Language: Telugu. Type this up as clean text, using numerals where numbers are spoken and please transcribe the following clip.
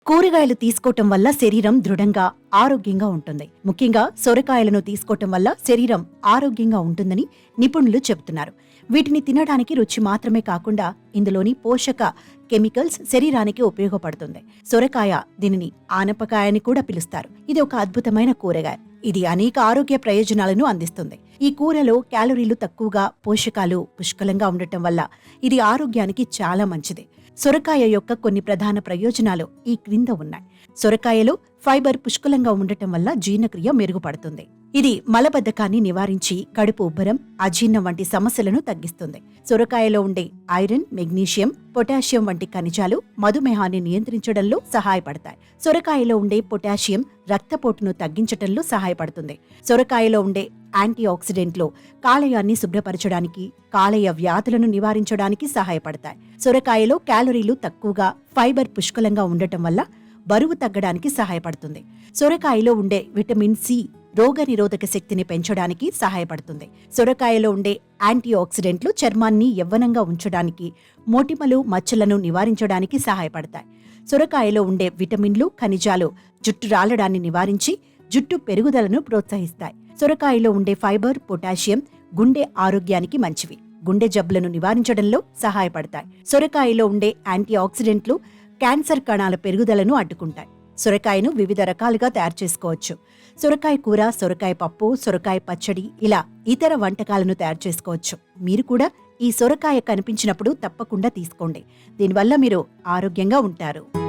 కూరగాయలు తీసుకోవటం వల్ల శరీరం దృఢంగా ఆరోగ్యంగా ఉంటుంది. ముఖ్యంగా సొరకాయలను తీసుకోవటం వల్ల శరీరం ఆరోగ్యంగా ఉంటుందని నిపుణులు చెబుతున్నారు. వీటిని తినడానికి రుచి మాత్రమే కాకుండా ఇందులోని పోషక కెమికల్స్ శరీరానికి ఉపయోగపడుతుంది. సొరకాయ, దీనిని ఆనపకాయ అని కూడా పిలుస్తారు. ఇది ఒక అద్భుతమైన కూరగాయ. ఇది అనేక ఆరోగ్య ప్రయోజనాలను అందిస్తుంది. ఈ కూరలో క్యాలరీలు తక్కువగా, పోషకాలు పుష్కలంగా ఉండటం వల్ల ఇది ఆరోగ్యానికి చాలా మంచిది. సొరకాయ యొక్క కొన్ని ప్రధాన ప్రయోజనాలు ఈ క్రింద ఉన్నాయి. సొరకాయలో ఫైబర్ పుష్కలంగా ఉండటం వల్ల జీర్ణక్రియ మెరుగుపడుతుంది. ఇది మలబద్ధకాన్ని నివారించి కడుపు ఉబ్బరం, అజీర్ణం వంటి సమస్యలను తగ్గిస్తుంది. సొరకాయలో ఉండే ఐరన్, మెగ్నీషియం, పొటాషియం వంటి ఖనిజాలు మధుమేహాన్ని నియంత్రించడంలో సహాయపడతాయి. సొరకాయలో ఉండే పొటాషియం రక్తపోటును తగ్గించటంలో సహాయపడుతుంది. సొరకాయలో ఉండే యాంటీ ఆక్సిడెంట్లు కాలేయాన్ని శుభ్రపరచడానికి, కాలేయ వ్యాధులను నివారించడానికి సహాయపడతాయి. సొరకాయలో క్యాలరీలు తక్కువగా, ఫైబర్ పుష్కలంగా ఉండటం వల్ల బరువు తగ్గడానికి సహాయపడుతుంది. సొరకాయలో ఉండే విటమిన్ సి రోగనిరోధక శక్తిని పెంచడానికి సహాయపడుతుంది. సొరకాయలో ఉండే యాంటీ ఆక్సిడెంట్లు చర్మాన్ని యవ్వనంగా ఉంచడానికి, మొటిమలు, మచ్చలను నివారించడానికి సహాయపడతాయి. సొరకాయలో ఉండే విటమిన్లు, ఖనిజాలు జుట్టు రాలడాన్ని నివారించి జుట్టు పెరుగుదలను ప్రోత్సహిస్తాయి. సొరకాయలో ఉండే ఫైబర్, పొటాషియం గుండె ఆరోగ్యానికి మంచివి. గుండె జబ్బులను నివారించడంలో సహాయపడతాయి. సొరకాయలో ఉండే యాంటీ ఆక్సిడెంట్లు క్యాన్సర్ కణాల పెరుగుదలను అడ్డుకుంటాయి. సొరకాయను వివిధ రకాలుగా తయారు చేసుకోవచ్చు. సొరకాయ కూర, సొరకాయ పప్పు, సొరకాయ పచ్చడి, ఇలా ఇతర వంటకాలను తయారు చేసుకోవచ్చు. మీరు కూడా ఈ సొరకాయ కనిపించినప్పుడు తప్పకుండా తీసుకోండి. దీనివల్ల మీరు ఆరోగ్యంగా ఉంటారు.